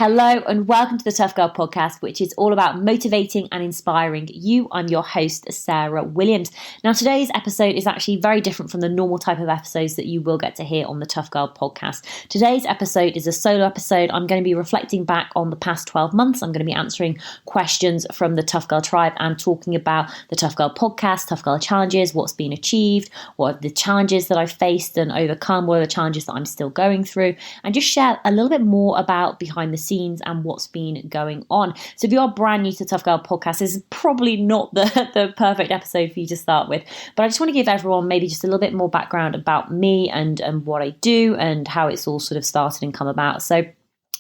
Hello and welcome to the Tough Girl podcast, which is all about motivating and inspiring you. I'm your host, Sarah Williams. Now, today's episode is actually very different from the normal type of episodes that you will get to hear on the Tough Girl podcast. Today's episode is a solo episode. I'm going to be reflecting back on the past 12 months. I'm going to be answering questions from the Tough Girl tribe and talking about the Tough Girl podcast, Tough Girl challenges, what's been achieved, what are the challenges that I've faced and overcome, what are the challenges that I'm still going through, and just share a little bit more about behind the scenes and what's been going on. So if you are brand new to Tough Girl podcast, this is probably not the perfect episode for you to start with, but I just want to give everyone maybe just a little bit more background about me and what I do and how it's all sort of started and come about. So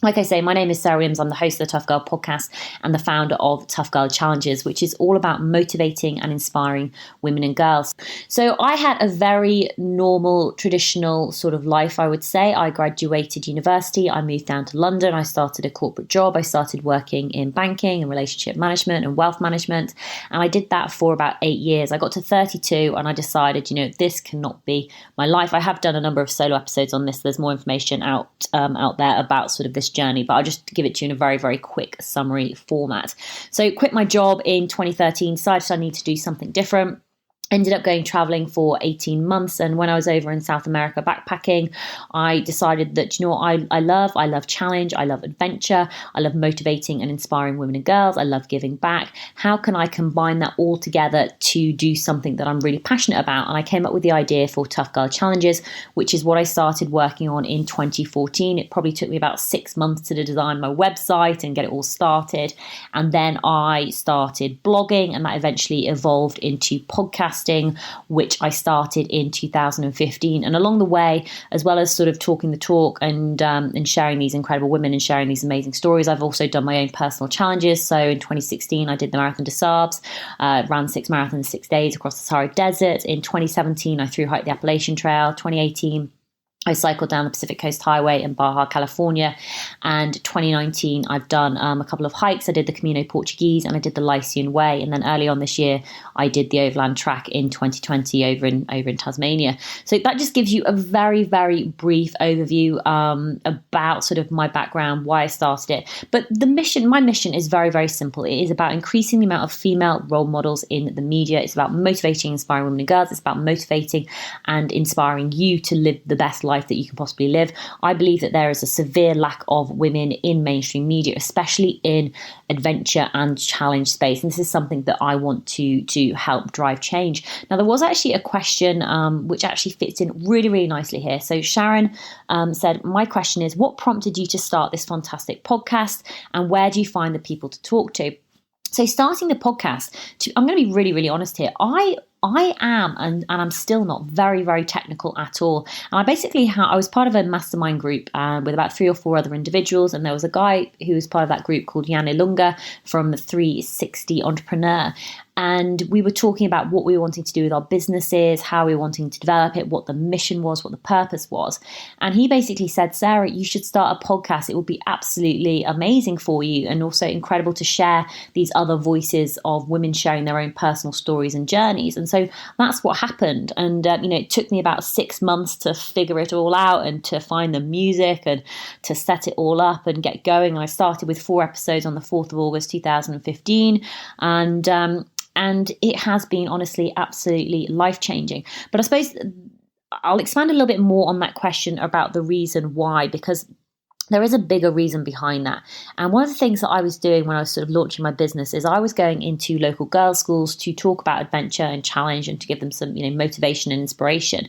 like I say, my name is Sarah Williams. I'm the host of the Tough Girl podcast and the founder of Tough Girl Challenges, which is all about motivating and inspiring women and girls. So I had a very normal, traditional sort of life, I would say. I graduated university. I moved down to London. I started a corporate job. I started working in banking and relationship management and wealth management. And I did that for about 8 years. I got to 32 and I decided, this cannot be my life. I have done a number of solo episodes on this. There's more information out there about sort of this journey, but I'll just give it to you in a very, very quick summary format. So quit my job in 2013, decided I need to do something different. Ended up going traveling for 18 months. And when I was over in South America backpacking, I decided that, I love challenge. I love adventure. I love motivating and inspiring women and girls. I love giving back. How can I combine that all together to do something that I'm really passionate about? And I came up with the idea for Tough Girl Challenges, which is what I started working on in 2014. It probably took me about 6 months to design my website and get it all started. And then I started blogging, and that eventually evolved into podcasting, which I started in 2015. And along the way, as well as sort of talking the talk and sharing these incredible women and sharing these amazing stories, I've also done my own personal challenges. So in 2016, I did the Marathon des Sables, ran 6 marathons in 6 days across the Sahara Desert. In 2017, I thru-hiked the Appalachian Trail. 2018, I cycled down the Pacific Coast Highway in Baja, California. And 2019, I've done a couple of hikes. I did the Camino Portuguese and I did the Lycian Way. And then early on this year, I did the Overland Track in 2020 over in Tasmania. So that just gives you a very, very brief overview about sort of my background, why I started it. But my mission is very, very simple. It is about increasing the amount of female role models in the media. It's about motivating, inspiring women and girls. It's about motivating and inspiring you to live the best life that you can possibly live. I believe that there is a severe lack of women in mainstream media, especially in adventure and challenge space. And this is something that I want to help drive change. Now, there was actually a question which actually fits in really, really nicely here. So Sharon said, my question is, what prompted you to start this fantastic podcast and where do you find the people to talk to? So starting the podcast, I'm going to be really, really honest here. I am, and I'm still not very, very technical at all. And I was part of a mastermind group with about 3 or 4 other individuals. And there was a guy who was part of that group called Jan Ilunga from the 360 Entrepreneur. And we were talking about what we were wanting to do with our businesses, how we were wanting to develop it, what the mission was, what the purpose was. And he basically said, Sarah, you should start a podcast. It will be absolutely amazing for you and also incredible to share these other voices of women sharing their own personal stories and journeys. And so that's what happened. And, it took me about 6 months to figure it all out and to find the music and to set it all up and get going. And I started with 4 episodes on the 4th of August, 2015. And it has been honestly absolutely life-changing. But I suppose I'll expand a little bit more on that question about the reason why, because there is a bigger reason behind that. And one of the things that I was doing when I was sort of launching my business is I was going into local girls' schools to talk about adventure and challenge and to give them some, motivation and inspiration.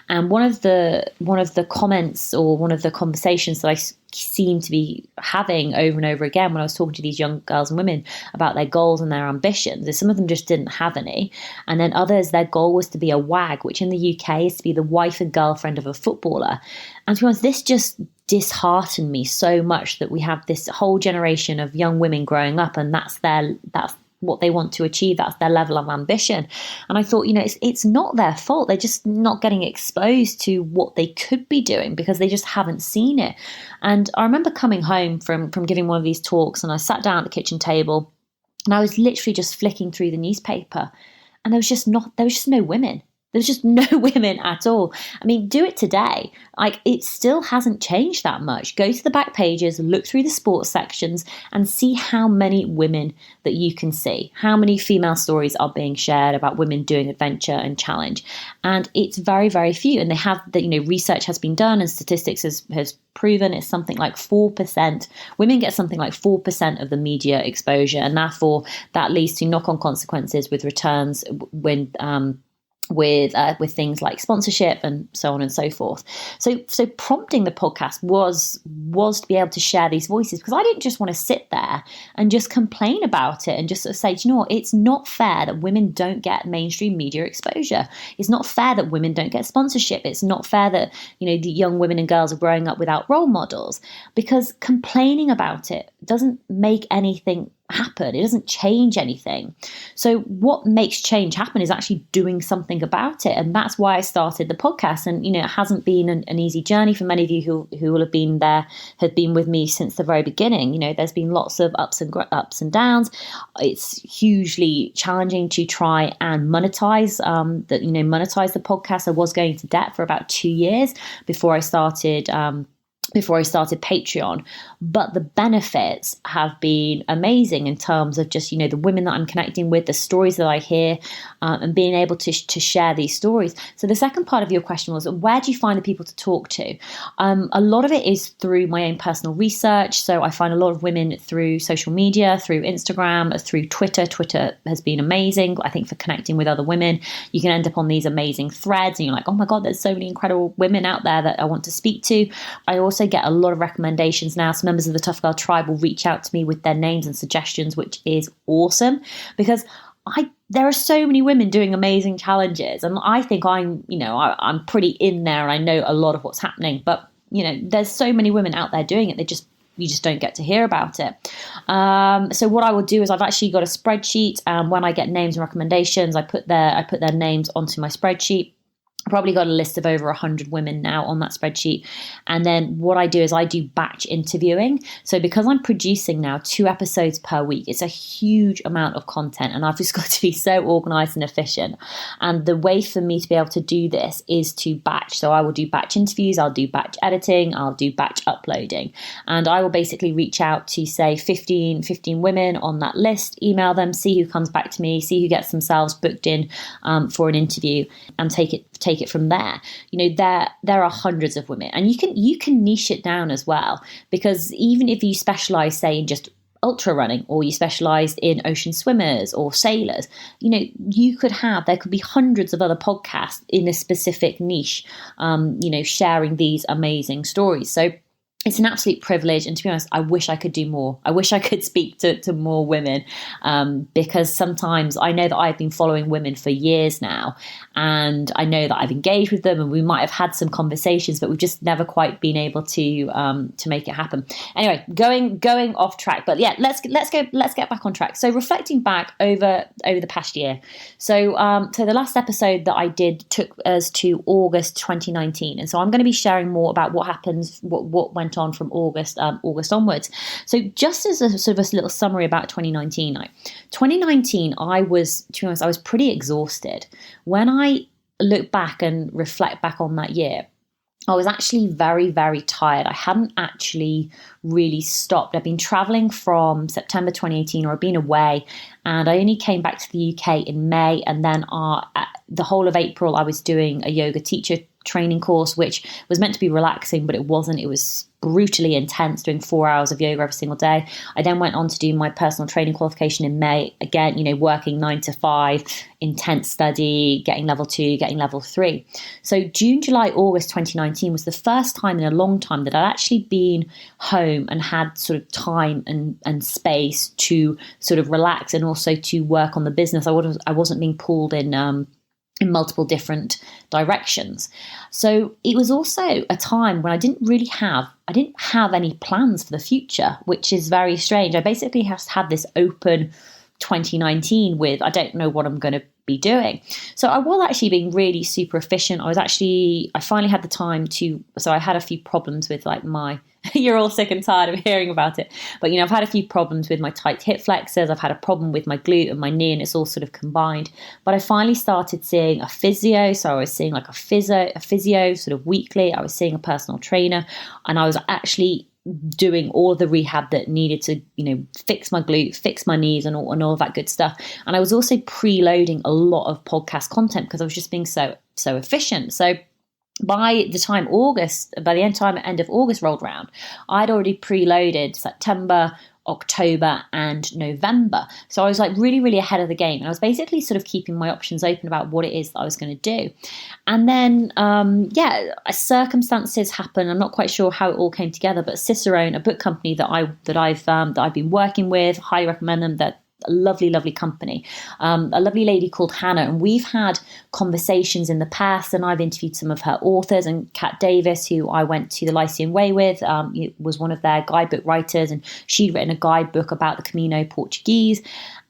And one of the comments or one of the conversations that I seem to be having over and over again when I was talking to these young girls and women about their goals and their ambitions is some of them just didn't have any. And then others, their goal was to be a wag, which in the UK is to be the wife and girlfriend of a footballer. And to be honest, this just disheartened me so much that we have this whole generation of young women growing up and that's what they want to achieve. That's their level of ambition. And I thought, it's not their fault. They're just not getting exposed to what they could be doing because they just haven't seen it. And I remember coming home from giving one of these talks and I sat down at the kitchen table and I was literally just flicking through the newspaper and there was just no women. There's just no women at all. I mean, do it today. Like, it still hasn't changed that much. Go to the back pages, look through the sports sections, and see how many women that you can see. How many female stories are being shared about women doing adventure and challenge. And it's very, very few. And they have that, research has been done and statistics has proven it's something like 4%. Women get something like 4% of the media exposure. And therefore, that leads to knock-on consequences with returns when with things like sponsorship and so on and so forth. So prompting the podcast was to be able to share these voices, because I didn't just want to sit there and just complain about it and just sort of say, do you know what, it's not fair that women don't get mainstream media exposure. It's not fair that women don't get sponsorship. It's not fair that, the young women and girls are growing up without role models, because complaining about it doesn't make anything happen. It doesn't change anything. So what makes change happen is actually doing something about it. And that's why I started the podcast. And, it hasn't been an easy journey for many of you who will have been there, have been with me since the very beginning. There's been lots of ups and downs. It's hugely challenging to try and monetize the podcast. I was going into debt for about 2 years before I started Patreon, but the benefits have been amazing in terms of just, the women that I'm connecting with, the stories that I hear, and being able to share these stories. So the second part of your question was, where do you find the people to talk to? A lot of it is through my own personal research. So I find a lot of women through social media, through Instagram, through Twitter. Twitter has been amazing, I think, for connecting with other women. You can end up on these amazing threads and you're like, oh my God, there's so many incredible women out there that I want to speak to. I also get a lot of recommendations now. So members of the Tough Girl Tribe will reach out to me with their names and suggestions, which is awesome, because there are so many women doing amazing challenges, and I think I'm pretty in there and I know a lot of what's happening, but there's so many women out there doing it. You just don't get to hear about it. So what I will do is I've actually got a spreadsheet, and when I get names and recommendations, I put their names onto my spreadsheet. I've probably got a list of over 100 women now on that spreadsheet. And then what I do is I do batch interviewing. So because I'm producing now 2 episodes per week, it's a huge amount of content, and I've just got to be so organized and efficient. And the way for me to be able to do this is to batch. So I will do batch interviews, I'll do batch editing, I'll do batch uploading. And I will basically reach out to, say, 15 women on that list, email them, see who comes back to me, see who gets themselves booked in for an interview, and take it from there. There are hundreds of women, and you can niche it down as well, because even if you specialize, say, in just ultra running, or you specialized in ocean swimmers or sailors, there could be hundreds of other podcasts in a specific niche, sharing these amazing stories. So it's an absolute privilege. And to be honest, I wish I could do more. I wish I could speak to more women, because sometimes I know that I've been following women for years now, and I know that I've engaged with them and we might have had some conversations, but we've just never quite been able to make it happen. Anyway, going off track, but yeah, let's get back on track. So reflecting back over the past year. So the last episode that I did took us to August 2019. And so I'm going to be sharing more about what went on from August onwards. So just as a sort of a little summary about 2019, I was, to be honest, I was pretty exhausted. When I look back and reflect back on that year, I was actually very, very tired. I hadn't actually really stopped. I've been traveling from September 2018, or I've been away, and I only came back to the UK in May. And then the whole of April, I was doing a yoga teacher training course, which was meant to be relaxing, but it wasn't. It was brutally intense, doing 4 hours of yoga every single day. I then went on to do my personal training qualification in May. Again, working 9 to 5, intense study, getting level 2, getting level 3. So June, July, August 2019 was the first time in a long time that I'd actually been home and had sort of time and space to sort of relax, and also to work on the business. I wasn't being pulled in multiple different directions. So it was also a time when I didn't have any plans for the future, which is very strange. I basically just had this open 2019 with, I don't know what I'm going to be doing. So I was actually being really super efficient. I finally had the time so I had a few problems with like you're all sick and tired of hearing about it. But, I've had a few problems with my tight hip flexors. I've had a problem with my glute and my knee, and it's all sort of combined. But I finally started seeing a physio. So I was seeing like a physio sort of weekly. I was seeing a personal trainer, and I was actually doing all of the rehab that needed to, fix my glute, fix my knees and all of that good stuff. And I was also preloading a lot of podcast content because I was just being so efficient. So by the end of August rolled around, I'd already preloaded September, October and November. So I was like really, really ahead of the game. And I was basically sort of keeping my options open about what it is that I was going to do. And then, circumstances happen. I'm not quite sure how it all came together, but Cicerone, a book company that I've been working with, highly recommend them. That a lovely, lovely company, a lovely lady called Hannah. And we've had conversations in the past, and I've interviewed some of her authors, and Kat Davis, who I went to the Lyceum Way with, was one of their guidebook writers, and she'd written a guidebook about the Camino Portuguese.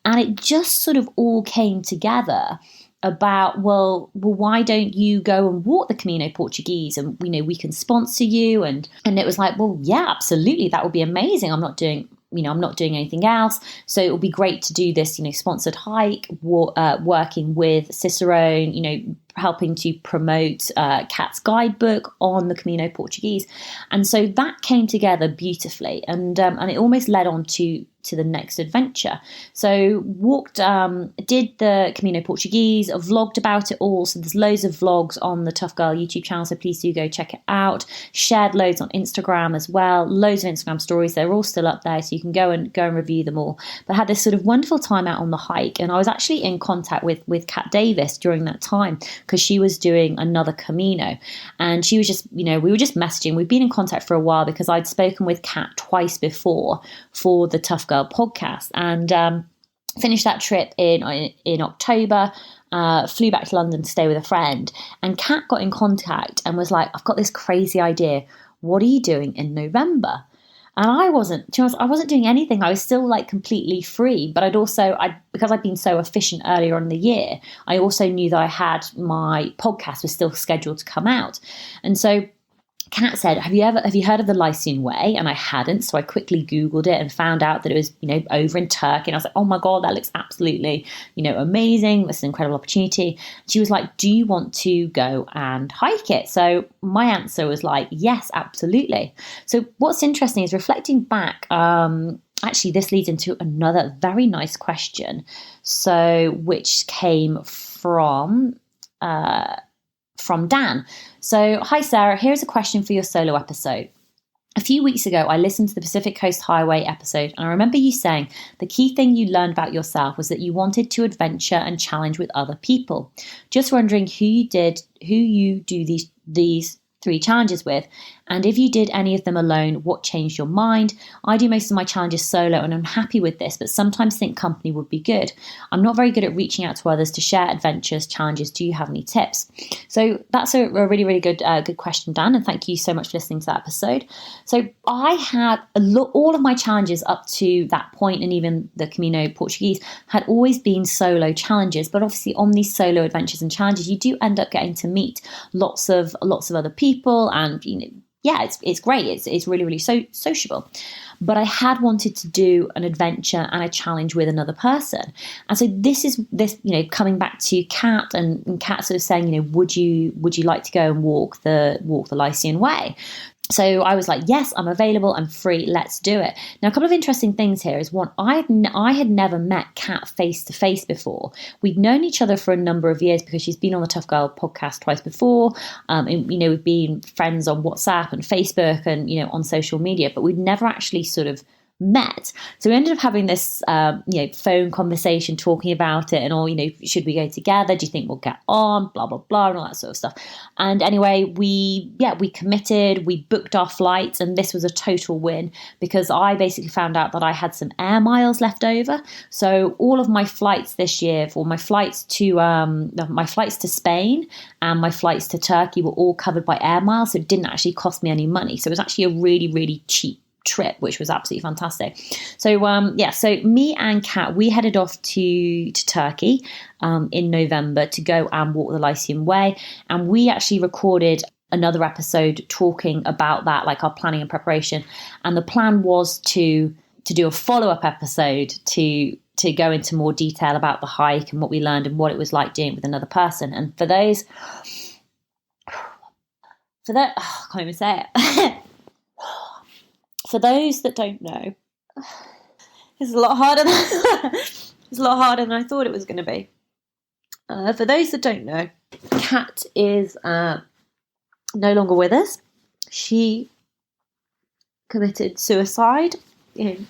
And it just sort of all came together about, well, why don't you go and walk the Camino Portuguese, and we can sponsor you. And it was like, well, yeah, absolutely, that would be amazing. I'm not doing anything else. So it would be great to do this, sponsored hike, working with Cicerone, helping to promote Kat's guidebook on the Camino Portuguese. And so that came together beautifully. And it almost led on to the next adventure. So did the Camino Portuguese, vlogged about it all. So there's loads of vlogs on the Tough Girl YouTube channel. So please do go check it out. Shared loads on Instagram as well. Loads of Instagram stories. They're all still up there. So you can go and review them all. But I had this sort of wonderful time out on the hike. And I was actually in contact with Kat Davis during that time, because she was doing another Camino, and she was just, we were just messaging. We'd been in contact for a while because I'd spoken with Kat twice before for the Tough Girl podcast, and finished that trip in October, flew back to London to stay with a friend, and Kat got in contact and was like, I've got this crazy idea. What are you doing in November? And I wasn't doing anything. I was still like completely free, but because I'd been so efficient earlier on in the year, I also knew that I had my podcast was still scheduled to come out. And so Kat said, have you heard of the Lyceum Way? And I hadn't. So I quickly Googled it and found out that it was, over in Turkey. And I was like, oh my God, that looks absolutely, amazing. This is an incredible opportunity. She was like, do you want to go and hike it? So my answer was like, yes, absolutely. So what's interesting is reflecting back, actually, this leads into another very nice question. So which came from Dan. So, hi Sarah, here's a question for your solo episode. A few weeks ago, I listened to the Pacific Coast Highway episode, and I remember you saying the key thing you learned about yourself was that you wanted to adventure and challenge with other people. Just wondering who you do these 3 challenges with, and if you did any of them alone, what changed your mind? I do most of my challenges solo, and I'm happy with this, but sometimes think company would be good. I'm not very good at reaching out to others to share adventures, challenges. Do you have any tips? So that's a really, really good question, Dan, and thank you so much for listening to that episode. So I had all of my challenges up to that point, and even the Camino Portuguese, had always been solo challenges. But obviously, on these solo adventures and challenges, you do end up getting to meet lots of other people, and it's great. It's really, really sociable. But I had wanted to do an adventure and a challenge with another person. And so this, coming back to Kat, and Kat sort of saying, would you like to go and walk the Lyceum Way? So I was like, yes, I'm available, I'm free, let's do it. Now, a couple of interesting things here is, one, I had never met Kat face to face before. We'd known each other for a number of years because she's been on the Tough Girl podcast twice before. We've been friends on WhatsApp and Facebook and, on social media, but we'd never actually sort of met. So we ended up having this, phone conversation, talking about it and all, should we go together? Do you think we'll get on? Blah, blah, blah, and all that sort of stuff. And anyway, we committed, we booked our flights, and this was a total win because I basically found out that I had some air miles left over. So all of my flights this year, for my flights to Spain and my flights to Turkey, were all covered by air miles. So it didn't actually cost me any money. So it was actually a really, really cheap trip, which was absolutely fantastic. So so me and Kat, we headed off to Turkey in November to go and walk the Lyceum Way, and we actually recorded another episode talking about that, like our planning and preparation. And the plan was to do a follow-up episode to go into more detail about the hike and what we learned and what it was like doing it with another person. And for that, I can't even say it. For those that don't know, it's a lot harder than I thought it was going to be. For those that don't know, Kat is no longer with us. She committed suicide in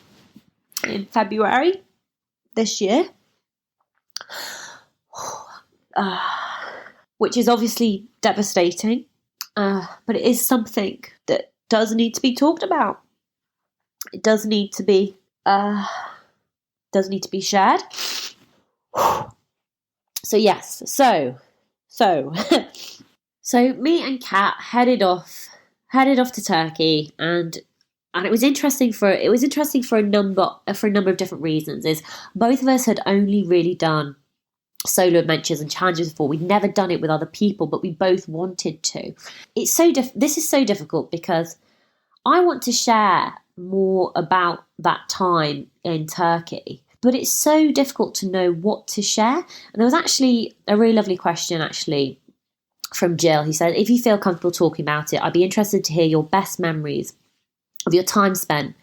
February this year, which is obviously devastating, but it is something that does need to be talked about. It does need to be shared. So yes, so me and Kat headed off to Turkey, and it was interesting for a number of different reasons. Is both of us had only really done solo adventures and challenges before. We'd never done it with other people, but we both wanted to. This is so difficult because I want to share more about that time in Turkey, but it's so difficult to know what to share. And there was actually a really lovely question from Jill, who said, if you feel comfortable talking about it, I'd be interested to hear your best memories of your time spent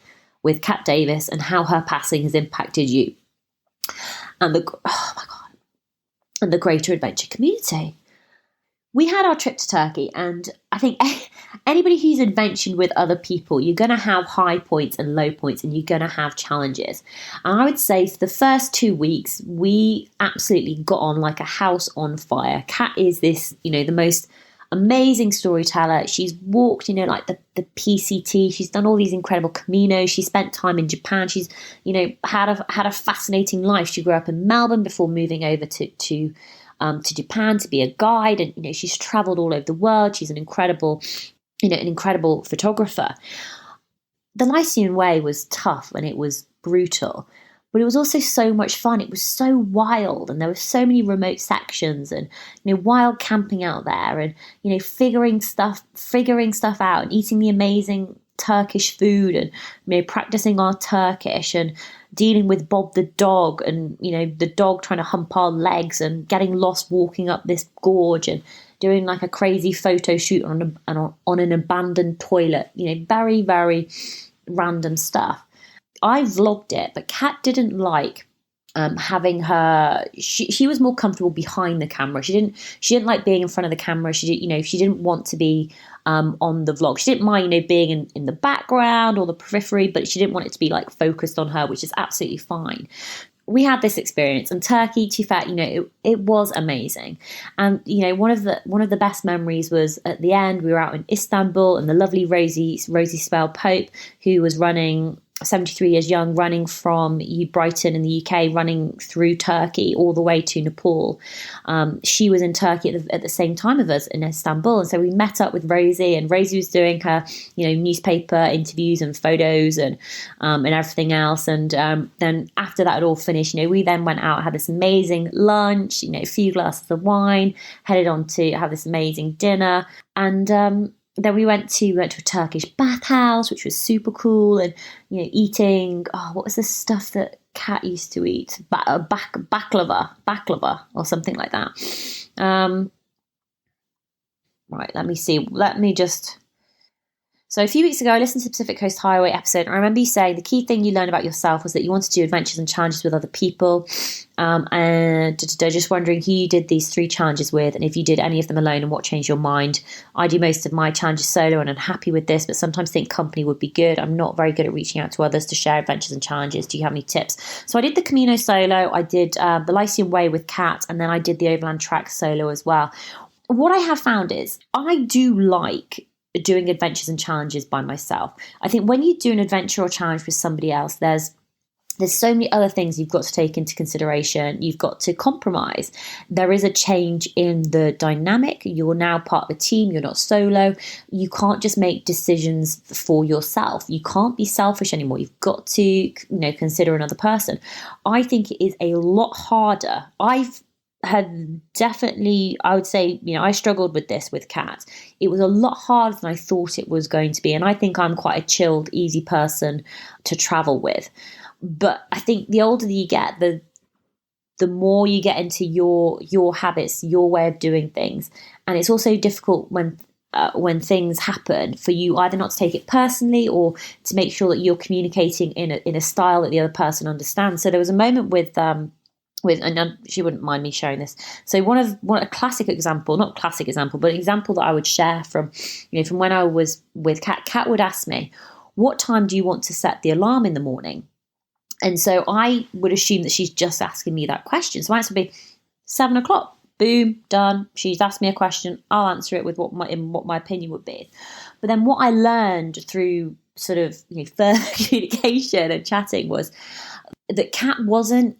with Kat Davis and how her passing has impacted you and the greater adventure community. We had our trip to Turkey, and I think anybody who's adventured with other people, you're going to have high points and low points, and you're going to have challenges. And I would say for the first 2 weeks, we absolutely got on like a house on fire. Kat is this, the most amazing storyteller. She's walked, like the PCT. She's done all these incredible Caminos. She spent time in Japan. She's, had a fascinating life. She grew up in Melbourne before moving over to Japan to be a guide, and she's traveled all over the world. She's an incredible photographer. The Lyceum Way was tough and it was brutal, but it was also so much fun. It was so wild, and there were so many remote sections, and wild camping out there, and figuring stuff out, and eating the amazing Turkish food, and practicing our Turkish, and dealing with Bob the dog, and the dog trying to hump our legs, and getting lost walking up this gorge, and doing like a crazy photo shoot on an abandoned toilet. Very, very random stuff. I vlogged it, but Kat didn't like having her. She was more comfortable behind the camera. She didn't like being in front of the camera. She didn't want to be on the vlog. She didn't mind being in the background or the periphery, but she didn't want it to be like focused on her, which is absolutely fine. We had this experience, and Turkey, to be fair, it was amazing. And one of the best memories was at the end. We were out in Istanbul, and the lovely Rosie Spell Pope, who was running 73 years young, running from Brighton in the UK, running through Turkey all the way to Nepal. She was in Turkey at the same time of us in Istanbul. And so we met up with Rosie, and Rosie was doing her, newspaper interviews and photos and everything else. And then after that had all finished, we then went out, had this amazing lunch, a few glasses of wine, headed on to have this amazing dinner. And then we went to a Turkish bathhouse, which was super cool, and eating. What was the stuff that Kat used to eat? Baklava, or something like that. Right, let me see. So a few weeks ago, I listened to the Pacific Coast Highway episode, and I remember you saying the key thing you learned about yourself was that you wanted to do adventures and challenges with other people. And just wondering who you did these 3 challenges with, and if you did any of them alone, and what changed your mind. I do most of my challenges solo, and I'm happy with this, but sometimes think company would be good. I'm not very good at reaching out to others to share adventures and challenges. Do you have any tips? So I did the Camino solo, I did the Lyceum Way with Kat, and then I did the Overland Track solo as well. What I have found is I do like doing adventures and challenges by myself. I think when you do an adventure or challenge with somebody else, there's there's so many other things you've got to take into consideration. You've got to compromise. There is a change in the dynamic. You're now part of a team. You're not solo. You can't just make decisions for yourself. You can't be selfish anymore. You've got to, consider another person. I think it is a lot harder. I've had definitely, I would say, I struggled with this with Kat. It was a lot harder than I thought it was going to be. And I think I'm quite a chilled, easy person to travel with. But I think the older that you get, the more you get into your habits, your way of doing things. And it's also difficult when things happen for you either not to take it personally or to make sure that you're communicating in a style that the other person understands. So there was a moment with and she wouldn't mind me sharing this. So a classic example, not classic example, but an example that I would share from when I was with Kat. Kat would ask me, "What time do you want to set the alarm in the morning?" And so I would assume that she's just asking me that question. So my answer would be 7 o'clock. Boom, done. She's asked me a question. I'll answer it with what my opinion would be. But then what I learned through sort of further communication and chatting was that Kat wasn't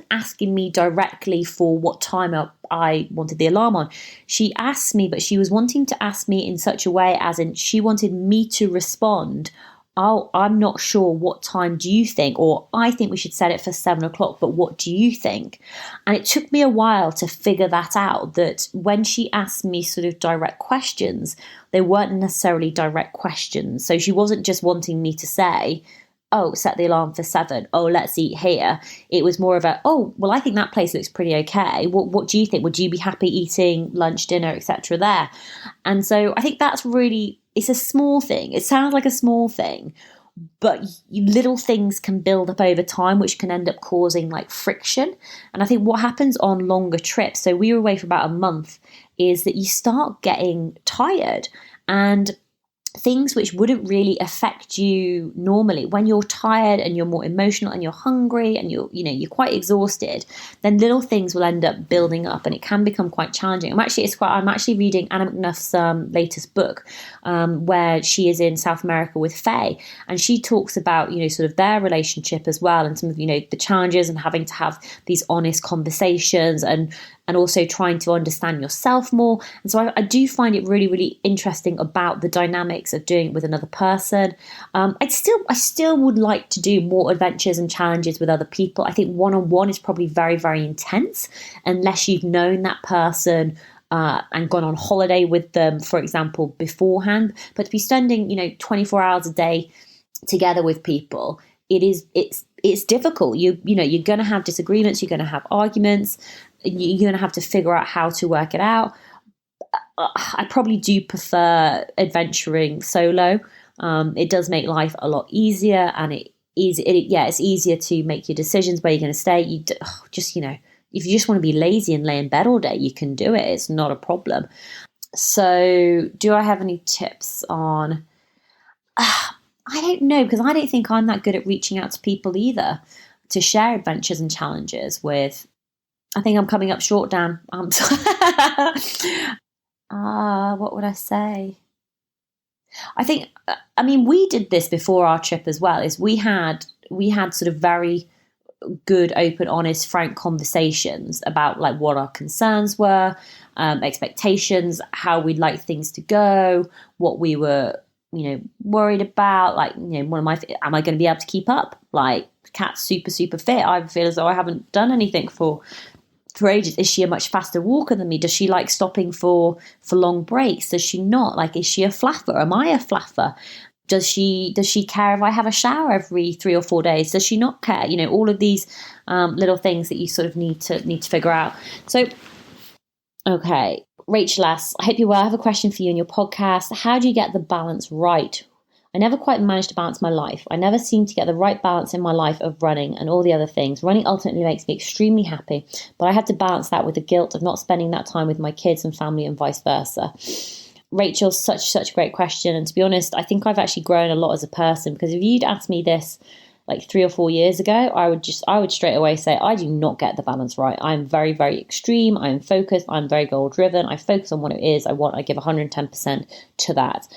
asking me directly for what time I wanted the alarm on. She asked me, but she was wanting to ask me in such a way as in she wanted me to respond, "Oh, I'm not sure. What time do you think?" Or, "I think we should set it for 7 o'clock, but what do you think?" And it took me a while to figure that out, that when she asked me sort of direct questions, they weren't necessarily direct questions. So she wasn't just wanting me to say, "Oh, set the alarm for 7. Oh, let's eat here." It was more of a, "Oh, well, I think that place looks pretty okay. What do you think? Would you be happy eating lunch, dinner, etc. there?" And so I think that's really, it's a small thing. It sounds like a small thing, but little things can build up over time, which can end up causing like friction. And I think what happens on longer trips, so we were away for about a month, is that you start getting tired, and things which wouldn't really affect you normally, when you're tired and you're more emotional and you're hungry and you're quite exhausted, then little things will end up building up and it can become quite challenging. I'm actually reading Anna McNuff's latest book, where she is in South America with Faye, and she talks about sort of their relationship as well, and some of the challenges and having to have these honest conversations and also trying to understand yourself more. And so I do find it really, really interesting about the dynamics of doing it with another person. I still would like to do more adventures and challenges with other people. I think one-on-one is probably very, very intense unless you've known that person and gone on holiday with them, for example, beforehand. But to be spending 24 hours a day together with people, it's difficult. You're going to have disagreements, you're going to have arguments, you're going to have to figure out how to work it out. I probably do prefer adventuring solo. It does make life a lot easier, and it's easier to make your decisions where you're going to stay. If you just want to be lazy and lay in bed all day, you can do it. It's not a problem. So do I have any tips on... I don't know, because I don't think I'm that good at reaching out to people either to share adventures and challenges with. I think I'm coming up short, Dan. What would I say? We did this before our trip as well. Is we had sort of very good, open, honest, frank conversations about like what our concerns were, expectations, how we'd like things to go, what we were worried about, like, am I going to be able to keep up? Like, Kat's super, super fit. I feel as though I haven't done anything for ages. Is she a much faster walker than me? Does she like stopping for long breaks? Does she not? Like, is she a flaffer? Am I a flaffer? Does she care if I have a shower every 3 or 4 days? Does she not care? All of these little things that you sort of need to figure out. So, okay. Rachel asks, I hope you're well. I have a question for you in your podcast. How do you get the balance right? I never quite managed to balance my life. I never seem to get the right balance in my life of running and all the other things. Running ultimately makes me extremely happy, but I had to balance that with the guilt of not spending that time with my kids and family and vice versa. Rachel, such a great question. And to be honest, I think I've actually grown a lot as a person, because if you'd asked me this like 3 or 4 years ago, I would straight away say, I do not get the balance right. I'm very, very extreme. I'm focused. I'm very goal driven. I focus on what it is I want. I give 110% to that.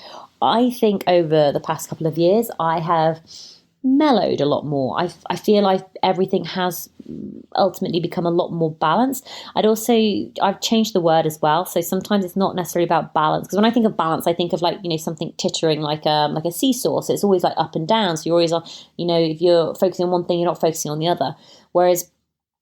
I think over the past couple of years, I have mellowed a lot more. I feel like everything has ultimately become a lot more balanced. I've changed the word as well. So sometimes it's not necessarily about balance, because when I think of balance, I think of like, something tittering like a seesaw. So it's always like up and down. So you're always on, if you're focusing on one thing, you're not focusing on the other. Whereas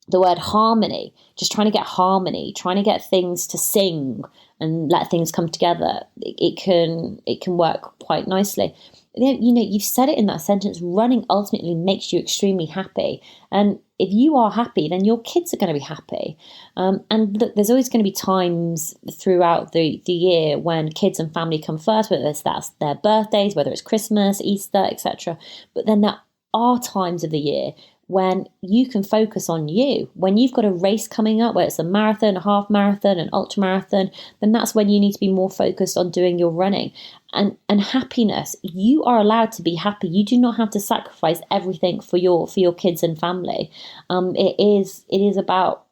the word harmony, just trying to get harmony, trying to get things to sing and let things come together, it can work quite nicely. You've said it in that sentence, running ultimately makes you extremely happy. And if you are happy, then your kids are going to be happy. And look, there's always going to be times throughout the year when kids and family come first, whether that's their birthdays, whether it's Christmas, Easter, etc. But then there are times of the year when you can focus on you. When you've got a race coming up, whether it's a marathon, a half marathon, an ultra marathon, then that's when you need to be more focused on doing your running. And happiness, you are allowed to be happy. You do not have to sacrifice everything for your kids and family. It is about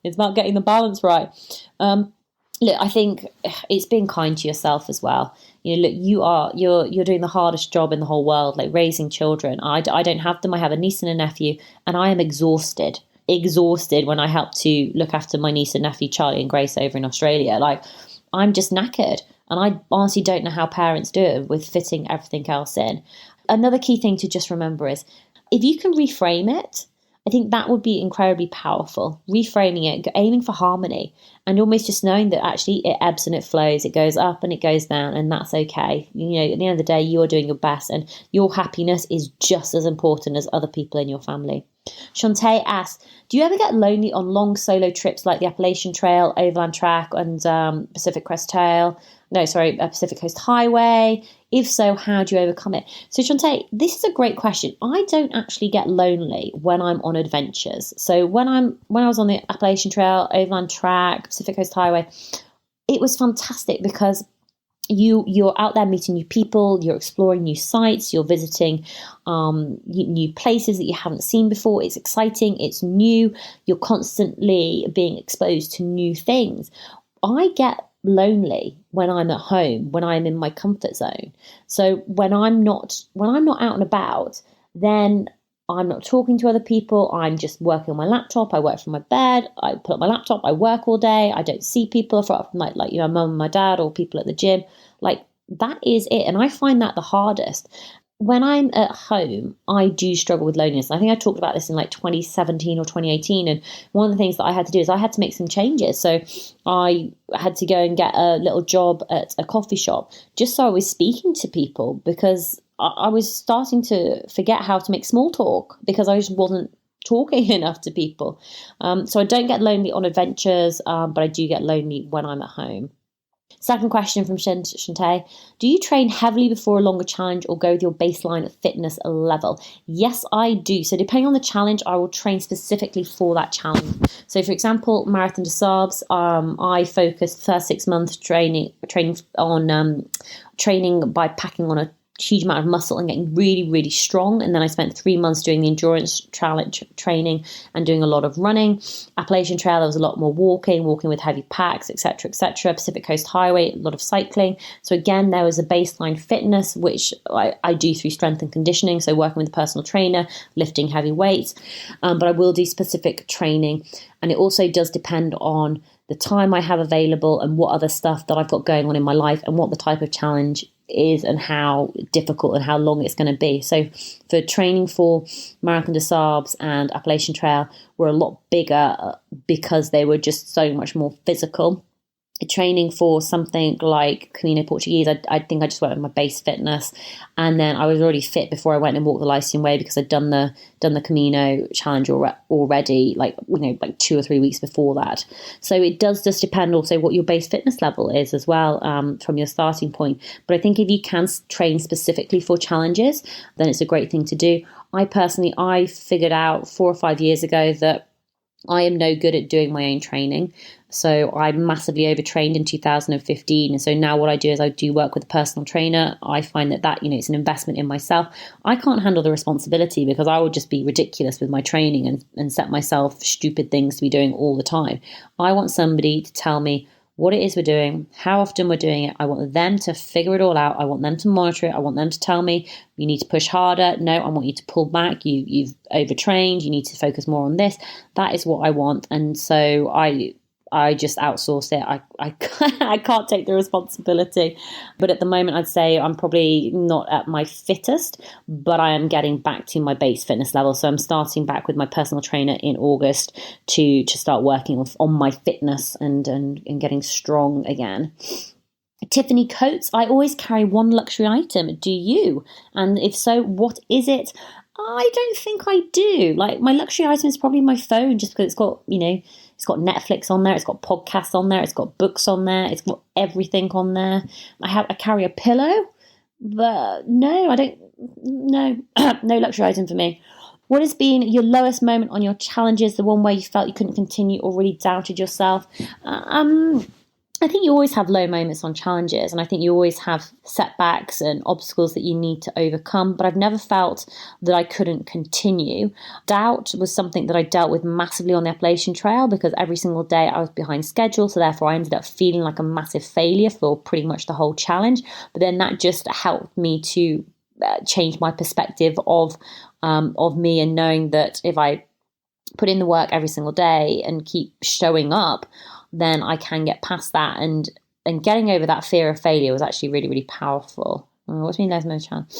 it's about getting the balance right. Look, I think it's being kind to yourself as well. Look, you're doing the hardest job in the whole world, like raising children. I don't have them. I have a niece and a nephew, and I am exhausted when I help to look after my niece and nephew, Charlie and Grace, over in Australia. Like, I'm just knackered, and I honestly don't know how parents do it with fitting everything else in. Another key thing to just remember is, if you can reframe it, I think that would be incredibly powerful. Reframing it, aiming for harmony, and almost just knowing that actually it ebbs and it flows, it goes up and it goes down, and that's okay. At the end of the day, you are doing your best, and your happiness is just as important as other people in your family. Shantae asks, do you ever get lonely on long solo trips like the Appalachian Trail, Overland Track, and Pacific Coast Highway? If so, how do you overcome it? So Shantae, this is a great question. I don't actually get lonely when I'm on adventures. So when I was on the Appalachian Trail, Overland Track, Pacific Coast Highway, it was fantastic because you're out there meeting new people, you're exploring new sites, you're visiting new places that you haven't seen before. It's exciting, it's new, you're constantly being exposed to new things. I get lonely when I'm at home, when I'm in my comfort zone. So when I'm not out and about, then I'm not talking to other people. I'm just working on my laptop. I work from my bed. I put up my laptop. I work all day. I don't see people from like mum and my dad or people at the gym. Like, that is it. And I find that the hardest. When I'm at home, I do struggle with loneliness. I think I talked about this in like 2017 or 2018. And one of the things that I had to do is I had to make some changes. So I had to go and get a little job at a coffee shop just so I was speaking to people, because I was starting to forget how to make small talk because I just wasn't talking enough to people. So I don't get lonely on adventures, but I do get lonely when I'm at home. Second question from Shantae. Do you train heavily before a longer challenge or go with your baseline fitness level? Yes, I do. So depending on the challenge, I will train specifically for that challenge. So for example, Marathon des Sables, I focused the first 6 months training by packing on a huge amount of muscle and getting really, really strong. And then I spent 3 months doing the endurance challenge training and doing a lot of running. Appalachian Trail, there was a lot more walking with heavy packs, etc., etc. Pacific Coast Highway, a lot of cycling. So again, there was a baseline fitness, which I do through strength and conditioning. So working with a personal trainer, lifting heavy weights, but I will do specific training. And it also does depend on the time I have available and what other stuff that I've got going on in my life and what the type of challenge is and how difficult and how long it's going to be. So for training for Marathon des Sables and Appalachian Trail were a lot bigger because they were just so much more physical. Training for something like Camino Portuguese, I think I just went with my base fitness, and then I was already fit before I went and walked the Lycian Way because I'd done the Camino challenge already, like 2 or 3 weeks before that. So it does just depend also what your base fitness level is as well, from your starting point. But I think if you can train specifically for challenges, then it's a great thing to do. I figured out 4 or 5 years ago that I am no good at doing my own training. So I massively overtrained in 2015. And so now what I do is I do work with a personal trainer. I find that it's an investment in myself. I can't handle the responsibility because I would just be ridiculous with my training and set myself stupid things to be doing all the time. I want somebody to tell me what it is we're doing, how often we're doing it. I want them to figure it all out. I want them to monitor it. I want them to tell me, you need to push harder. No, I want you to pull back. You've overtrained. You need to focus more on this. That is what I want. And so I just outsource it. I can't take the responsibility. But at the moment, I'd say I'm probably not at my fittest, but I am getting back to my base fitness level. So I'm starting back with my personal trainer in August to start working on my fitness and getting strong again. Tiffany Coates, I always carry one luxury item. Do you? And if so, what is it? I don't think I do. Like, my luxury item is probably my phone, just because it's got, it's got Netflix on there, it's got podcasts on there, it's got books on there, it's got everything on there. I carry a pillow, but no, I don't. No, no luxury item for me. What has been your lowest moment on your challenges? The one where you felt you couldn't continue or really doubted yourself? I think you always have low moments on challenges, and I think you always have setbacks and obstacles that you need to overcome, but I've never felt that I couldn't continue. Doubt was something that I dealt with massively on the Appalachian Trail, because every single day I was behind schedule, so therefore I ended up feeling like a massive failure for pretty much the whole challenge. But then that just helped me to change my perspective of me, and knowing that if I put in the work every single day and keep showing up, then I can get past that, and getting over that fear of failure was actually really, really powerful. What's been less most challenge?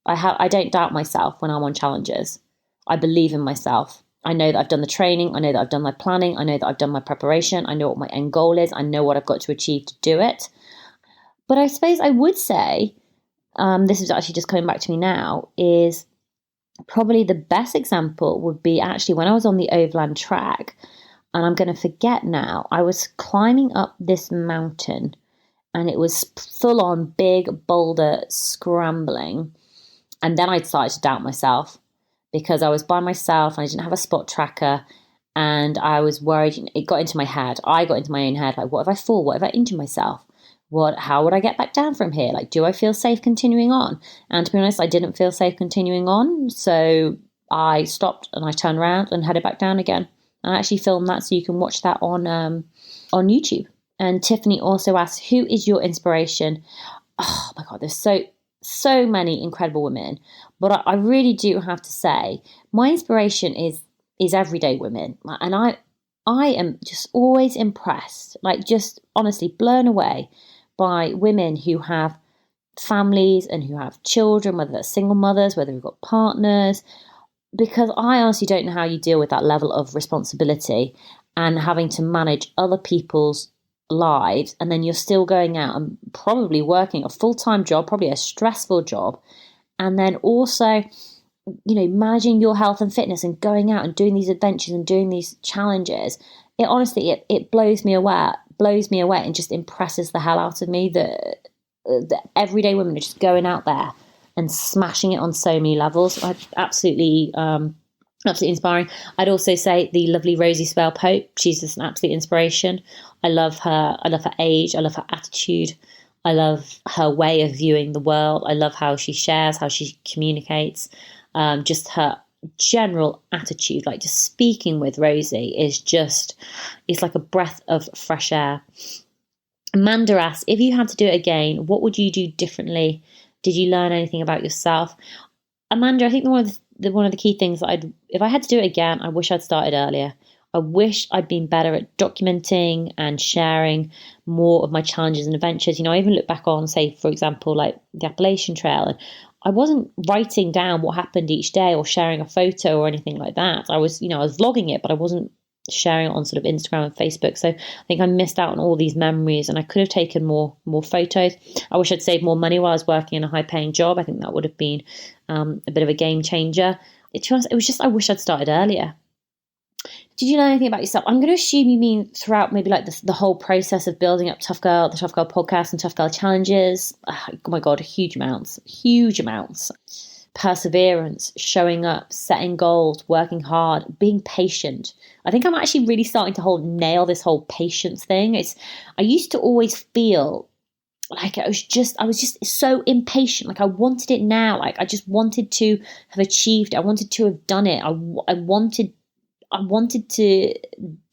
I don't doubt myself when I'm on challenges. I believe in myself. I know that I've done the training. I know that I've done my planning. I know that I've done my preparation. I know what my end goal is. I know what I've got to achieve to do it. But I suppose I would say, this is actually just coming back to me now, is probably the best example would be actually when I was on the Overland Track. And I'm going to forget now, I was climbing up this mountain, and it was full on big boulder scrambling. And then I started to doubt myself, because I was by myself and I didn't have a spot tracker, and I was worried. It got into my head. I got into my own head. Like, what if I fall? What if I injure myself? How would I get back down from here? Like, do I feel safe continuing on? And to be honest, I didn't feel safe continuing on. So I stopped and I turned around and headed back down again. I actually filmed that, so you can watch that on YouTube. And Tiffany also asked, who is your inspiration? Oh my God, there's so many incredible women. But I really do have to say, my inspiration is everyday women. And I am just always impressed, like just honestly blown away by women who have families and who have children, whether they're single mothers, whether they've got partners. Because I honestly don't know how you deal with that level of responsibility and having to manage other people's lives, and then you're still going out and probably working a full-time job, probably a stressful job, and then also, managing your health and fitness and going out and doing these adventures and doing these challenges. It honestly, it blows me away, and just impresses the hell out of me that everyday women are just going out there and smashing it on so many levels. Absolutely inspiring. I'd also say the lovely Rosie Spell Pope. She's just an absolute inspiration. I love her. I love her age. I love her attitude. I love her way of viewing the world. I love how she shares, how she communicates. Just her general attitude, like just speaking with Rosie it's like a breath of fresh air. Amanda asks, if you had to do it again, what would you do differently? Did you learn anything about yourself? Amanda, I think one of the key things that if I had to do it again, I wish I'd started earlier. I wish I'd been better at documenting and sharing more of my challenges and adventures. I even look back on, say, for example, like the Appalachian Trail, and I wasn't writing down what happened each day or sharing a photo or anything like that. I was vlogging it, but I wasn't sharing it on sort of Instagram and Facebook. So I think I missed out on all these memories, and I could have taken more photos. I wish I'd saved more money while I was working in a high paying job. I think that would have been a bit of a game changer. It was just, I wish I'd started earlier. Did you know anything about yourself? I'm going to assume you mean throughout maybe like the whole process of building up the Tough Girl podcast and Tough Girl challenges. Oh my God, huge amounts. Perseverance, showing up, setting goals, working hard, being patient. I think I'm actually really starting to nail this whole patience thing. I used to always feel like I was just so impatient. Like I wanted it now. Like I just wanted to have achieved it. I wanted to have done it. I wanted to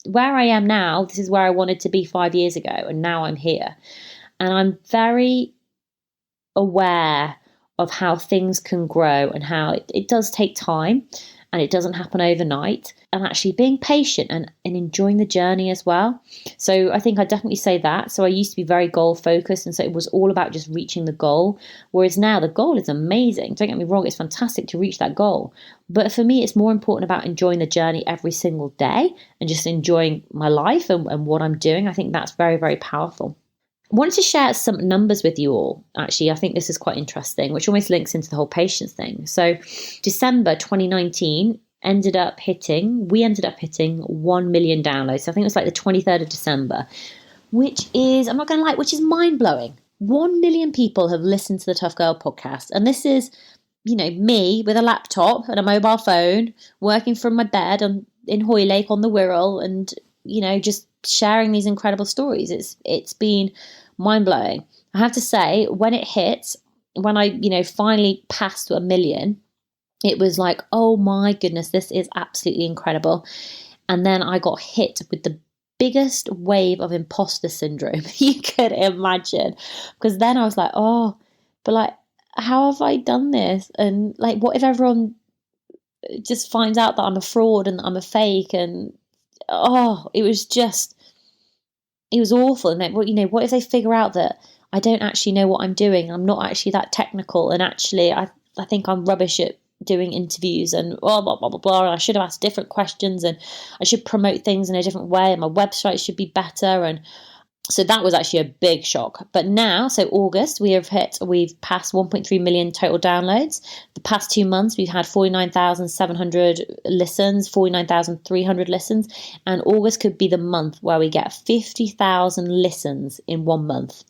where I am now, this is where I wanted to be 5 years ago, and now I'm here. And I'm very aware of how things can grow and how it does take time and it doesn't happen overnight, and actually being patient and enjoying the journey as well. So I think I definitely say that. So I used to be very goal focused, and so it was all about just reaching the goal. Whereas now the goal is amazing. Don't get me wrong, it's fantastic to reach that goal. But for me, it's more important about enjoying the journey every single day and just enjoying my life and what I'm doing. I think that's very, very powerful. I wanted to share some numbers with you all. Actually, I think this is quite interesting, which almost links into the whole patience thing. So December 2019 we ended up hitting 1 million downloads. So I think it was like the 23rd of December, which is, I'm not going to lie, which is mind blowing. 1 million people have listened to the Tough Girl podcast. And this is, me with a laptop and a mobile phone, working from my bed in Hoylake on the Wirral, and, just sharing these incredible stories. It's been mind-blowing. I have to say, when it hit, when I finally passed 1 million, it was like, oh my goodness, this is absolutely incredible. And then I got hit with the biggest wave of imposter syndrome you could imagine, because then I was like, oh, but like, how have I done this? And like, what if everyone just finds out that I'm a fraud and that I'm a fake? And it was awful. And like, what if they figure out that I don't actually know what I'm doing? I'm not actually that technical, and actually I think I'm rubbish at doing interviews, and blah, blah, blah, blah, blah. And I should have asked different questions, and I should promote things in a different way, and my website should be better. And so that was actually a big shock. But now, so August, we've passed 1.3 million total downloads. The past 2 months, we've had 49,700 listens, 49,300 listens. And August could be the month where we get 50,000 listens in 1 month.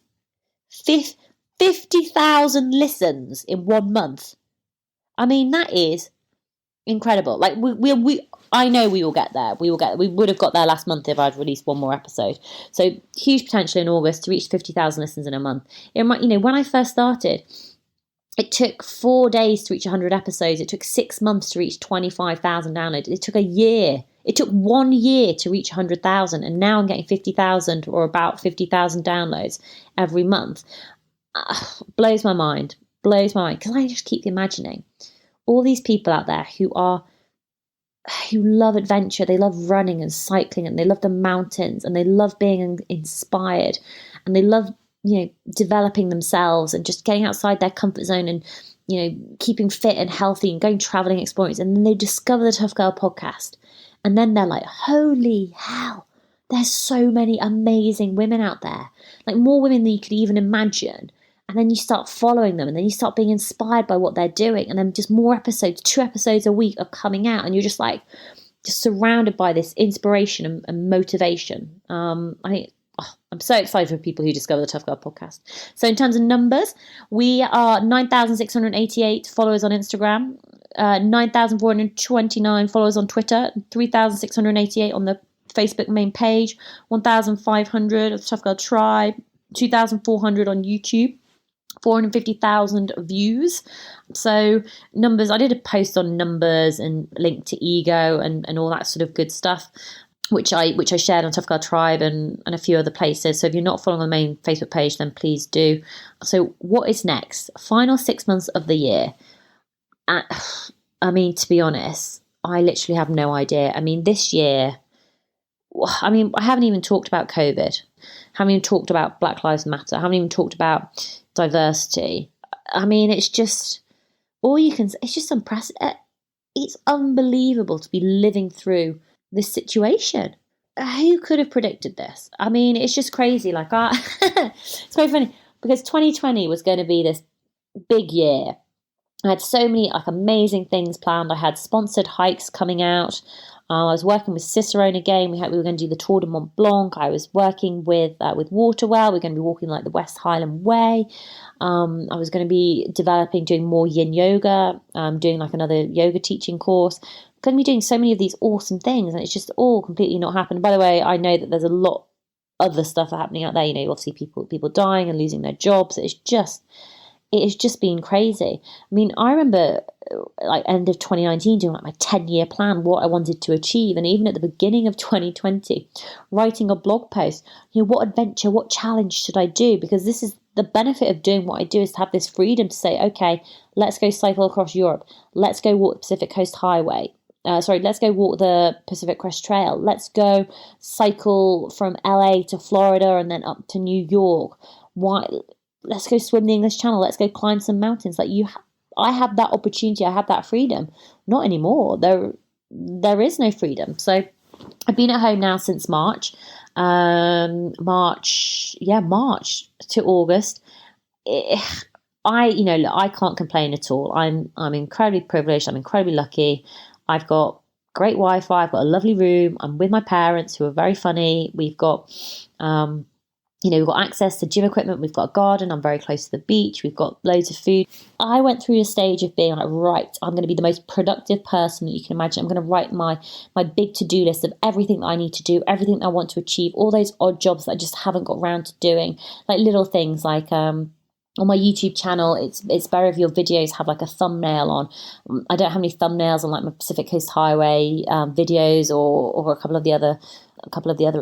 50,000 listens in 1 month. I mean, that is incredible. Like I know we will get there. We would have got there last month if I'd released one more episode. So huge potential in August to reach 50,000 listens in a month. When I first started, it took 4 days to reach 100 episodes. It took 6 months to reach 25,000 downloads. It took a year. It took 1 year to reach 100,000, and now I'm getting 50,000 or about 50,000 downloads every month. Blows my mind, because I just keep imagining all these people out there who love adventure. They love running and cycling, and they love the mountains, and they love being inspired, and they love, developing themselves and just getting outside their comfort zone and, keeping fit and healthy and going traveling, exploring. And then they discover the Tough Girl podcast. And then they're like, holy hell, there's so many amazing women out there, like more women than you could even imagine. And then you start following them, and then you start being inspired by what they're doing. And then just more episodes, 2 episodes a week are coming out. And you're just like, just surrounded by this inspiration and motivation. I'm so excited for people who discover the Tough Girl podcast. So in terms of numbers, we are 9,688 followers on Instagram, 9,429 followers on Twitter, 3,688 on the Facebook main page, 1,500 of the Tough Girl Tribe, 2,400 on YouTube. 450,000 views. So numbers, I did a post on numbers and linked to ego and all that sort of good stuff, which I shared on Tough Girl Tribe and a few other places. So if you're not following the main Facebook page, then please do. So what is next? Final 6 months of the year. I mean, to be honest, I literally have no idea. I mean, this year, I haven't even talked about COVID. Haven't even talked about Black Lives Matter. Haven't even talked about diversity. I mean, it's just it's just unprecedented. It's unbelievable to be living through this situation. Who could have predicted this? I mean, it's just crazy. Like, it's very funny because 2020 was going to be this big year. I had so many amazing things planned. I had sponsored hikes coming out. I was working with Cicerone again. We were going to do the Tour de Mont Blanc. I was working with Waterwell. We're going to be walking like the West Highland Way. I was going to be doing more yin yoga, doing like another yoga teaching course. I'm going to be doing so many of these awesome things, and it's just all completely not happened. By the way, I know that there's a lot other stuff happening out there. Obviously people dying and losing their jobs. It's just it has just been crazy. I mean, I remember like end of 2019 doing like my 10-year plan, what I wanted to achieve. And even at the beginning of 2020, writing a blog post, what adventure, what challenge should I do? Because this is the benefit of doing what I do, is to have this freedom to say, okay, let's go cycle across Europe. Let's go walk the Pacific Coast Highway. Let's go walk the Pacific Crest Trail. Let's go cycle from LA to Florida and then up to New York. Let's go swim the English Channel. Let's go climb some mountains. I have that opportunity. I have that freedom. Not anymore. There is no freedom. So I've been at home now since March. March to August. I can't complain at all. I'm incredibly privileged. I'm incredibly lucky. I've got great Wi-Fi. I've got a lovely room. I'm with my parents, who are very funny. We've got we've got access to gym equipment. We've got a garden. I'm very close to the beach. We've got loads of food. I went through a stage of being like, right, I'm going to be the most productive person that you can imagine. I'm going to write my big to-do list of everything that I need to do, everything that I want to achieve, all those odd jobs that I just haven't got around to doing, like little things like on my YouTube channel, it's better if your videos have like a thumbnail on. I don't have any thumbnails on like my Pacific Coast Highway videos or a couple of the other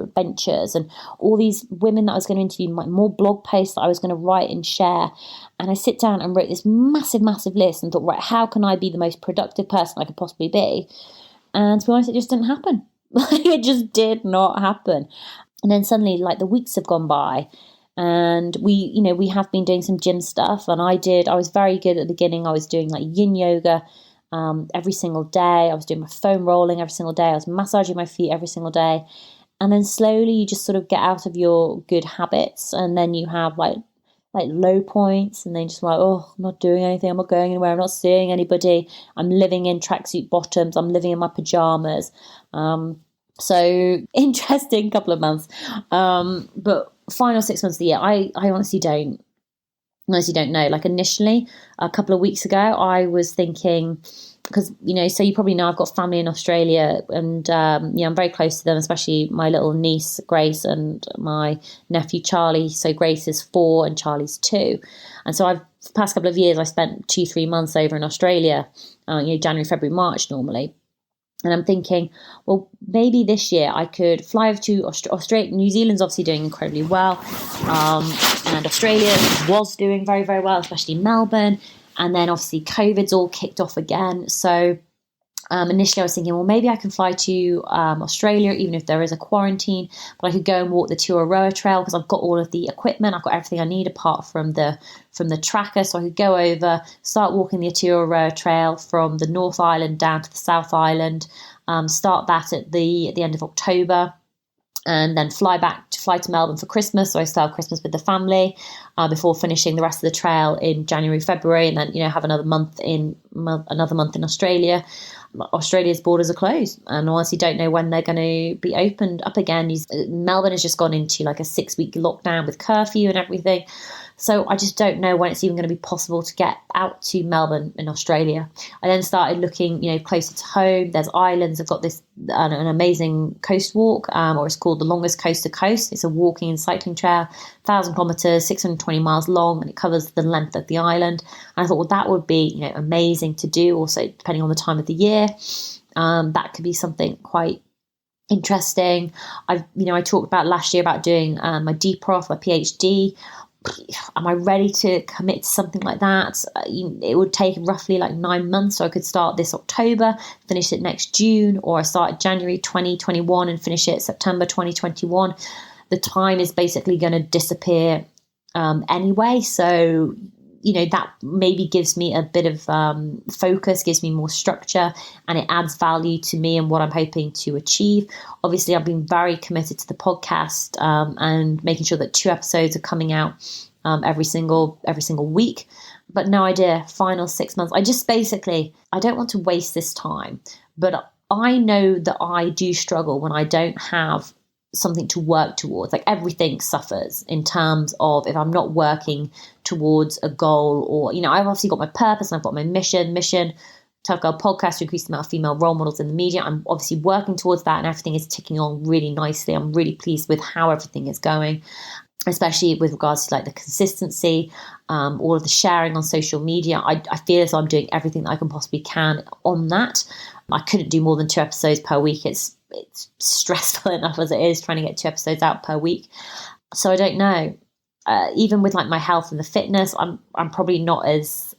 adventures, and all these women that I was going to interview, more blog posts that I was going to write and share. And I sit down and wrote this massive list and thought, right, how can I be the most productive person I could possibly be? And to be honest, it just didn't happen. It just did not happen. And then suddenly, like, the weeks have gone by. And we have been doing some gym stuff, and I was very good at the beginning. I was doing like yin yoga every single day. I was doing my foam rolling every single day. I was massaging my feet every single day. And then slowly you just sort of get out of your good habits, and then you have like low points, and then just like, oh, I'm not doing anything. I'm not going anywhere. I'm not seeing anybody. I'm living in tracksuit bottoms. I'm living in my pajamas. So interesting couple of months. But final 6 months of the year, I honestly don't know. Like, initially, a couple of weeks ago, I was thinking, because so you probably know I've got family in Australia, and I'm very close to them, especially my little niece Grace and my nephew Charlie. So Grace is 4 and Charlie's 2, and so the past couple of years I spent 2-3 months over in Australia, January, February, March normally. And I'm thinking, well, maybe this year I could fly over to Australia. New Zealand's obviously doing incredibly well. And Australia was doing very, very well, especially Melbourne. And then obviously COVID's all kicked off again. So initially I was thinking, well, maybe I can fly to Australia, even if there is a quarantine, but I could go and walk the Tuaroa Trail because I've got all of the equipment. I've got everything I need apart from the tracker. So I could go over, start walking the Tuaroa Trail from the North Island down to the South Island, start that at the end of October, and then fly to Melbourne for Christmas. So I still have Christmas with the family before finishing the rest of the trail in January, February, and then have another month in Australia. Australia's borders are closed, and honestly don't know when they're going to be opened up again. Melbourne has just gone into like a 6-week lockdown with curfew and everything. So I just don't know when it's even going to be possible to get out to Melbourne in Australia. I then started looking, closer to home. There's islands. I've got this an amazing coast walk, or it's called the longest coast to coast. It's a walking and cycling trail, 1,000 kilometers, 620 miles long, and it covers the length of the island. And I thought, well, that would be amazing to do. Also, depending on the time of the year, that could be something quite interesting. I talked about last year about doing my DProf, my PhD. Am I ready to commit to something like that? It would take roughly like 9 months. So I could start this October, finish it next June, or I start January 2021 and finish it September 2021. The time is basically going to disappear anyway. So, that maybe gives me a bit of focus, gives me more structure, and it adds value to me and what I'm hoping to achieve. Obviously, I've been very committed to the podcast and making sure that 2 episodes are coming out every single week. But no idea, final 6 months. I don't want to waste this time, but I know that I do struggle when I don't have something to work towards. Like, everything suffers in terms of if I'm not working towards a goal, or I've obviously got my purpose and I've got my mission Tough Girl podcast to increase the amount of female role models in the media. I'm obviously working towards that, and everything is ticking on really nicely. I'm really pleased with how everything is going. especially with regards to like the consistency, all of the sharing on social media. I feel as though I'm doing everything that I can possibly can on that. I couldn't do more than 2 episodes per week. It's stressful enough as it is trying to get 2 episodes out per week. So I don't know. Even with like my health and the fitness, I'm probably not as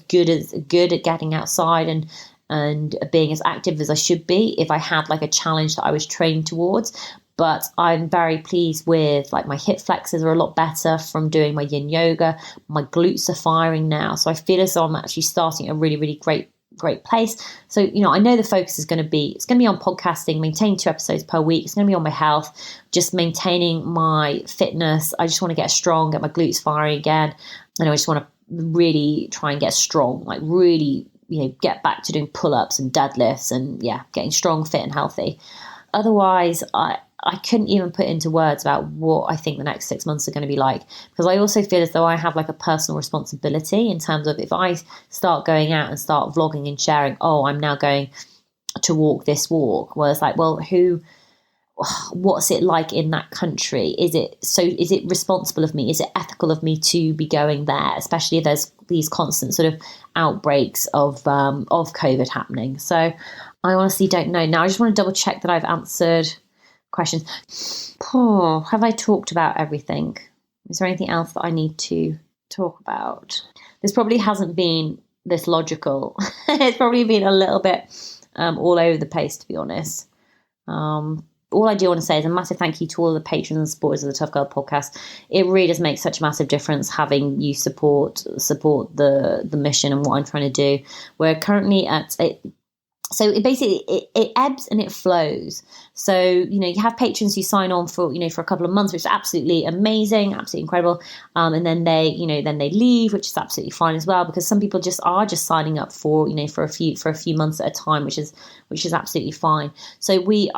good at getting outside and being as active as I should be if I had like a challenge that I was training towards. But I'm very pleased with like my hip flexors are a lot better from doing my yin yoga. My glutes are firing now. So I feel as though I'm actually starting a really, really great place. So, I know the focus is going to be on podcasting, maintaining 2 episodes per week. It's going to be on my health, just maintaining my fitness. I just want to get strong, get my glutes firing again. And I just want to really try and get strong, like really, get back to doing pull-ups and deadlifts and getting strong, fit and healthy. Otherwise, I couldn't even put into words about what I think the next 6 months are going to be like, because I also feel as though I have like a personal responsibility in terms of if I start going out and start vlogging and sharing, I'm now going to walk this walk. Well, it's like, well, what's it like in that country? Is it responsible of me? Is it ethical of me to be going there, especially if there's these constant sort of outbreaks of COVID happening? So I honestly don't know. Now I just want to double check that I've answered questions. Have I talked about everything? Is there anything else that I need to talk about? This probably hasn't been this logical. It's probably been a little bit all over the place, to be honest. All I do want to say is a massive thank you to all the patrons and supporters of the Tough Girl podcast. It really does make such a massive difference having you support the mission and what I'm trying to do. We're currently at so it ebbs and it flows. So, you have patrons who sign on for a couple of months, which is absolutely amazing, absolutely incredible. And then they leave, which is absolutely fine as well, because some people are just signing up for a few months at a time, which is absolutely fine. So we've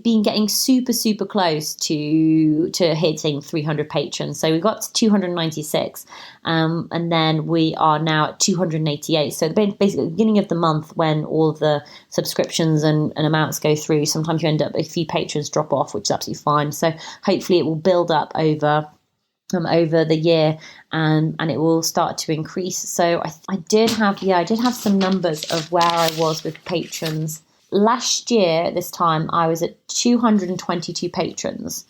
been getting super, super close to hitting 300 patrons. So we got to 296. And then we are now at 288. So basically at the beginning of the month, when all of the subscriptions and amounts go through, sometimes you end up a few patrons drop off, which is absolutely fine. So hopefully it will build up over the year and it will start to increase. So I did have some numbers of where I was with patrons. Last year, this time, I was at 222 patrons.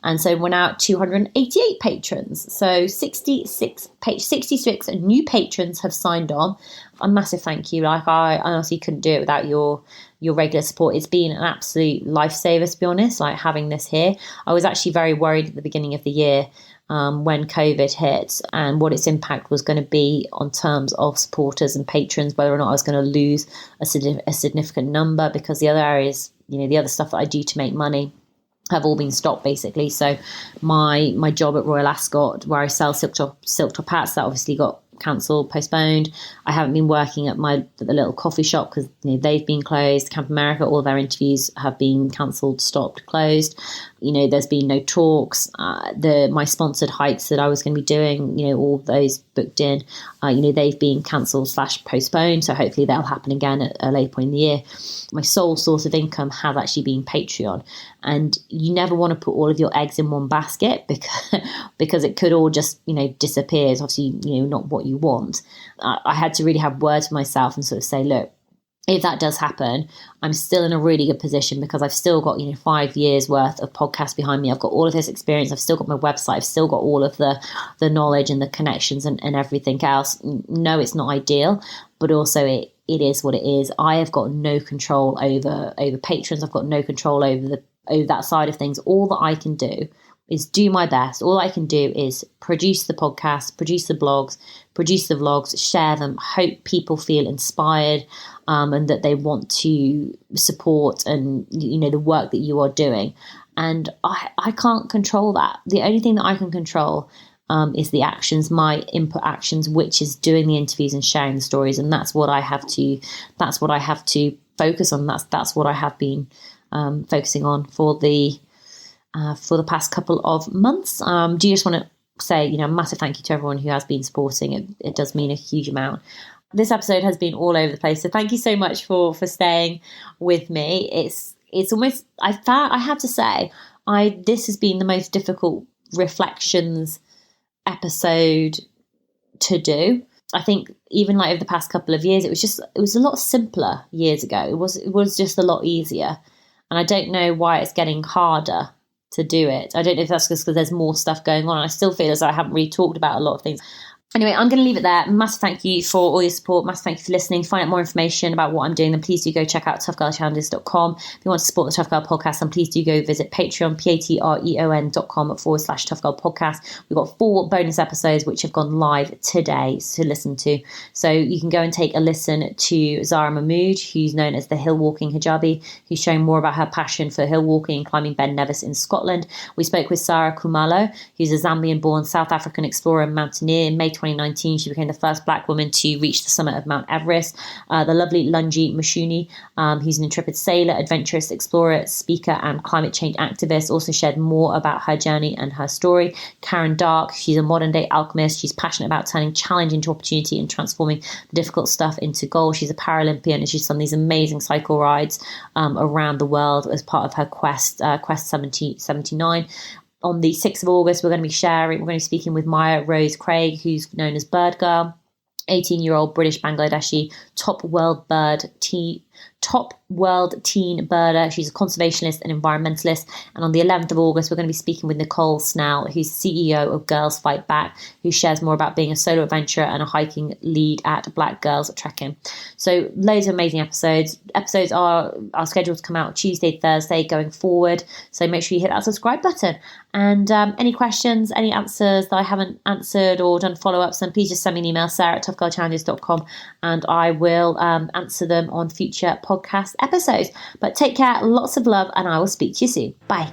And so we're now at 288 patrons. So 66 new patrons have signed on. A massive thank you. Like I honestly couldn't do it without your regular support. It's been an absolute lifesaver, to be honest, like having this here. I was actually very worried at the beginning of the year when COVID hit and what its impact was going to be on terms of supporters and patrons, whether or not I was going to lose a significant number, because the other areas, the other stuff that I do to make money have all been stopped basically. So my job at Royal Ascot, where I sell silk top hats, that obviously got cancelled, postponed. I haven't been working at the little coffee shop because they've been closed. Camp America, all their interviews have been cancelled, stopped, closed. There's been no talks. My sponsored hikes that I was going to be doing, all those booked in, they've been cancelled / postponed. So hopefully they'll happen again at a later point in the year. My sole source of income has actually been Patreon. And you never want to put all of your eggs in one basket because it could all just, disappear. It's obviously, not what you want. I had to really have words with myself and sort of say, look, if that does happen, I'm still in a really good position because I've still got, 5 years worth of podcasts behind me. I've got all of this experience. I've still got my website. I've still got all of the knowledge and the connections and everything else. No, it's not ideal, but also it is what it is. I have got no control over patrons. I've got no control over that side of things. All that I can do is do my best. All I can do is produce the podcast, produce the blogs, produce the vlogs, share them, hope people feel inspired and that they want to support and the work that you are doing. And I can't control that. The only thing that I can control is the actions, my input actions, which is doing the interviews and sharing the stories. And that's what I have to focus on. That's what I have been focusing on for the past couple of months. Do you just want to say, a massive thank you to everyone who has been supporting. It does mean a huge amount. This episode has been all over the place, so thank you so much for staying with me. It's almost, I have to say, this has been the most difficult reflections episode to do. I think even like over the past couple of years, it was a lot simpler years ago. It was just a lot easier. And I don't know why it's getting harder to do it. I don't know if that's just because there's more stuff going on. I still feel as though I haven't really talked about a lot of things. Anyway, I'm going to leave it there. Massive thank you for all your support. Massive thank you for listening. To find out more information about what I'm doing, then please do go check out toughgirlchallenges.com. If you want to support the Tough Girl podcast, then please do go visit Patreon, patreon.com/toughgirlpodcast. We've got 4 bonus episodes which have gone live today to listen to. So you can go and take a listen to Zara Mahmood, who's known as the Hill Walking Hijabi, who's showing more about her passion for hill walking and climbing Ben Nevis in Scotland. We spoke with Sarah Kumalo, who's a Zambian-born South African explorer and mountaineer. In May 2019, she became the first Black woman to reach the summit of Mount Everest. The lovely Lungi Mashuni, who's an intrepid sailor, adventurous explorer, speaker, and climate change activist, also shared more about her journey and her story. Karen Dark, she's a modern-day alchemist. She's passionate about turning challenge into opportunity and transforming the difficult stuff into gold. She's a Paralympian, and she's done these amazing cycle rides around the world as part of her Quest 79. On the 6th of August, we're going to be speaking with Maya Rose Craig, who's known as Bird Girl, 18-year-old British Bangladeshi top world teen birder. She's a conservationist and environmentalist. And on the 11th of August, we're going to be speaking with Nicole Snell, who's CEO of Girls Fight Back, who shares more about being a solo adventurer and a hiking lead at Black Girls Trekking. So loads of amazing episodes. Episodes are scheduled to come out Tuesday, Thursday going forward. So make sure you hit that subscribe button. And any questions, any answers that I haven't answered or done follow-ups, then please just send me an email, sarah@toughgirlchallenges.com, and I will answer them on future podcast episodes. But take care, lots of love, and I will speak to you soon. Bye.